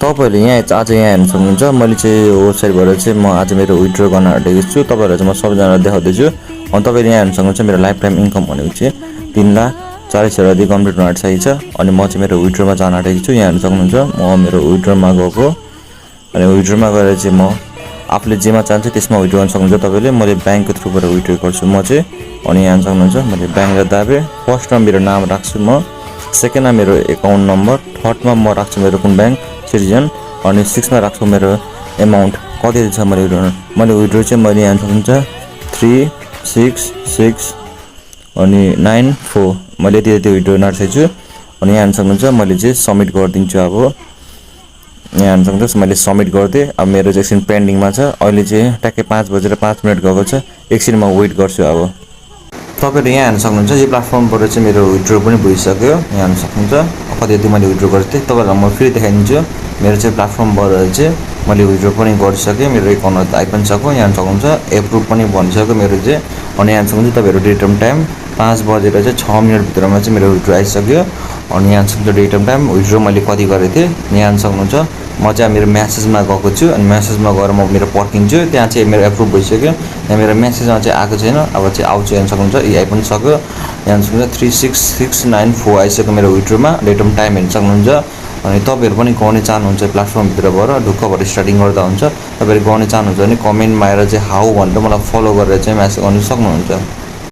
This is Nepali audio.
तपाईहरुले यहाँ आज यहाँ हेर्न सक्नुहुन्छ मैले चाहिँ वेबसाइटबाट चाहिँ म आज मेरो विथड्र गर्न आँटेको छु तपाईहरुलाई चाहिँ म सबैजनालाई देखाउँदैछु अनि तपाईले यहाँ हेर्न सक्नुहुन्छ मेरो लाइफ टाइम इन्कम भनेको चाहिँ 3,40,000 अधिक कम्प्लिट हुन आँटेको छ अनि म चाहिँ मेरो विथड्रमा जान आँटेको छु यहाँ हेर्न सक्नुहुन्छ म मेरो विथड्रमा गएको अनि विथड्रमा गएर चाहिँ म आफूले जेमा चाहन्छ त्यसमा विथड्र गर्न सक्नुहुन्छ तपाईले मैले बैंकको थ्रुबाट विथड्र गर्छु म चाहिँ अनि यहाँ हेर्न सक्नुहुन्छ मैले बैंकमा दाबे फर्स्टमा मेरो नाम राख्छु म सेकेन्डमा मेरो एकाउन्ट नम्बर थर्डमा म राख्छु मेरो कुन बैंक सिटिजन अनि 6 मा राख्छु मेरो अमाउन्ट कति छ मैले विथड्र चाहिँ मैले यहाँ सक्नुहुन्छ 366 अनि 94 मैले त्यति विथड्र नर्सेको छु अनि यहाँ सक्नुहुन्छ मैले चाहिँ सबमिट गरिदिन्छु अब यहाँ सक्नुहुन्छ मैले सबमिट गर्दै अब मेरो चाहिँ एकछिन पेन्डिङमा छ अहिले चाहिँ ट्याक्कै 5:05 गएको छ एकछिन म वेट गर्छु अब तपाईहरु यहाँ हेर्न सक्नुहुन्छ यो प्लेटफर्मबाट चाहिँ मेरो विथड्र पनि भइसक्यो यहाँ हेर्न सक्नुहुन्छ कति मैले विथड्र गरेको थिएँ तपाईहरुलाई म फेरि देखाइदिन्छु मेरो चाहिँ प्लेटफर्मबाट चाहिँ मैले विथड्र पनि गरिसकेँ मेरो एकाउन्टमा आइ पनि सक्यो यहाँ सक्नुहुन्छ एप्रुभ पनि भनिसक्यो मेरो चाहिँ अनि यहाँ सक्नुहुन्छ तपाईहरु डेट टाइम 5:06 भित्रमा चाहिँ मेरो विथड्र आइसक्यो अनि यहाँ सक्नुहुन्छ डेट टाइम विथड्र मैले कति गरेको थिएँ यहाँ सक्नुहुन्छ म चाहिँ मेरो मेसेजमा गएको छु अनि मेसेजमा गएर म मेरो पर्खिन्छु त्यहाँ चाहिँ मेरो एप्रुभ भइसक्यो यहाँ मेरो मेसेजमा चाहिँ आएको छैन अब चाहिँ आउँछ यहाँ सक्नुहुन्छ आइ पनि सक्यो यहाँ सक्नुहुन्छ 36694 आइसक्यो मेरो विथड्रमा डेट टाइम हेर्न सक्नुहुन्छ अनि तपाईहरु पनि गर्ने चाहनुहुन्छ प्लेटफर्म भित्रबाट ढुक्कबाट स्टार्टिङ गर्दा हुन्छ तपाईहरु गर्ने चाहनुहुन्छ भने कमेन्टमा आएर चाहिँ हाउ भनेर मलाई फलो गरेर चाहिँ मेसेज गर्न सक्नुहुन्छ।